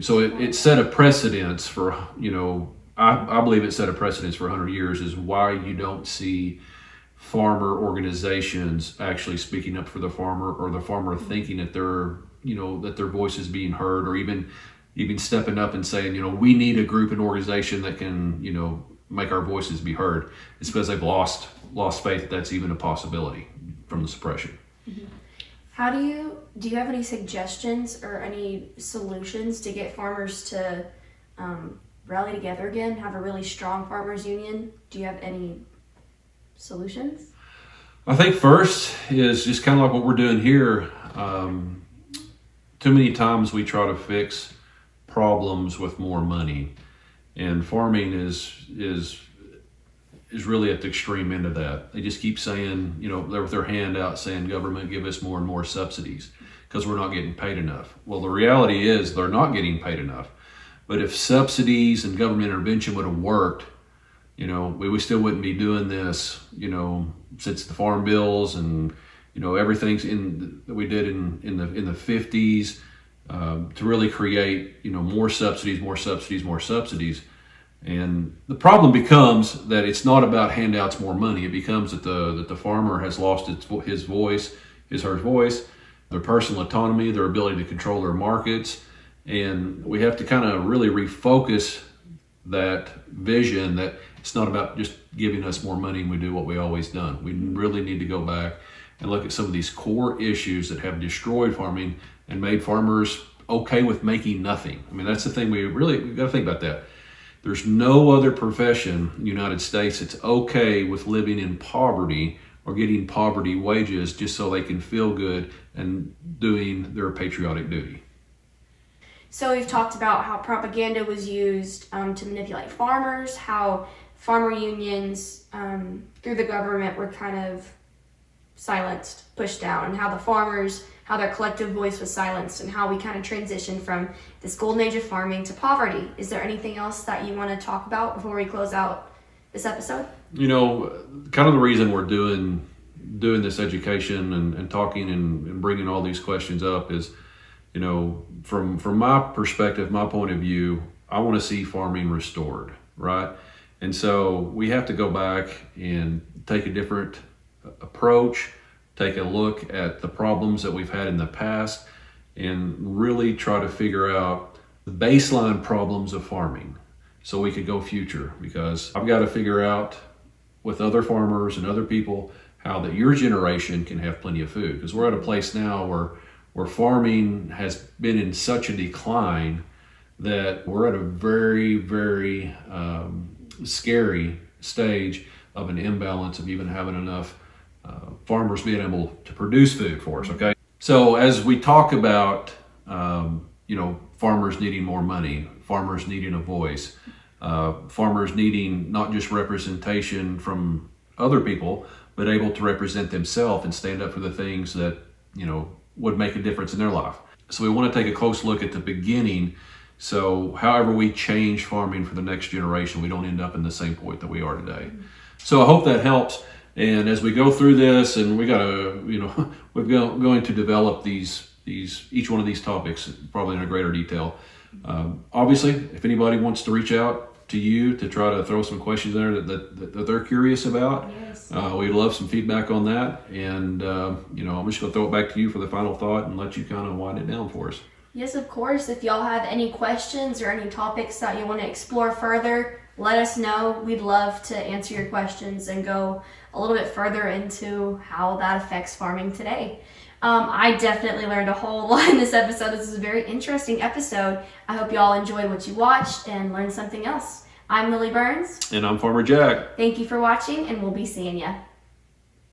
So it set a precedence for, I believe it set a precedence for 100 years is why you don't see farmer organizations actually speaking up for the farmer, or the farmer thinking that that their voice is being heard, or even stepping up and saying, we need a group and organization that can, make our voices be heard. It's because they've lost faith that that's even a possibility from the suppression. Mm-hmm. Do you have any suggestions or any solutions to get farmers to rally together again, have a really strong farmers union? Do you have any solutions? I think first is just kind of like what we're doing here. Too many times we try to fix problems with more money, and farming is really at the extreme end of that. They just keep saying, they're with their hand out saying, government, give us more and more subsidies because we're not getting paid enough. Well, the reality is they're not getting paid enough. But if subsidies and government intervention would have worked, we still wouldn't be doing this, since the farm bills and, everything's that we did in the 50s to really create, more subsidies. And the problem becomes that it's not about handouts, more money. It becomes that the farmer has lost his voice, her voice, their personal autonomy, their ability to control their markets. And we have to kind of really refocus that vision that it's not about just giving us more money and we do what we always done. We really need to go back and look at some of these core issues that have destroyed farming and made farmers okay with making nothing. I mean, that's the thing we've got to think about that. There's no other profession in the United States that's okay with living in poverty or getting poverty wages just so they can feel good and doing their patriotic duty. So we've talked about how propaganda was used to manipulate farmers, how farmer unions through the government were kind of silenced, pushed down, and how the farmers, how their collective voice was silenced, and how we kind of transitioned from this golden age of farming to poverty. Is there anything else that you want to talk about before we close out this episode? Kind of the reason we're doing this education and talking and bringing all these questions up is, from my perspective, my point of view, I want to see farming restored, right? And so we have to go back and take a different approach, take a look at the problems that we've had in the past, and really try to figure out the baseline problems of farming so we could go future. Because I've got to figure out with other farmers and other people how that your generation can have plenty of food. Because we're at a place now where farming has been in such a decline that we're at a very, very scary stage of an imbalance of even having enough farmers being able to produce food for us, okay? So as we talk about, farmers needing more money, farmers needing a voice, farmers needing not just representation from other people, but able to represent themselves and stand up for the things that, would make a difference in their life. So we want to take a close look at the beginning. So however we change farming for the next generation, we don't end up in the same point that we are today. So I hope that helps. And as we go through this, and we're going to develop each one of these topics probably in a greater detail. Obviously, if anybody wants to reach out to you to try to throw some questions in there that they're curious about, yes. We'd love some feedback on that. And, I'm just going to throw it back to you for the final thought and let you kind of wind it down for us. Yes, of course. If y'all have any questions or any topics that you want to explore further, let us know. We'd love to answer your questions and go a little bit further into how that affects farming today. I definitely learned a whole lot in this episode. This is a very interesting episode. I hope y'all enjoyed what you watched and learned something else. I'm Lily Burns. And I'm Farmer Jack. Thank you for watching, and we'll be seeing ya.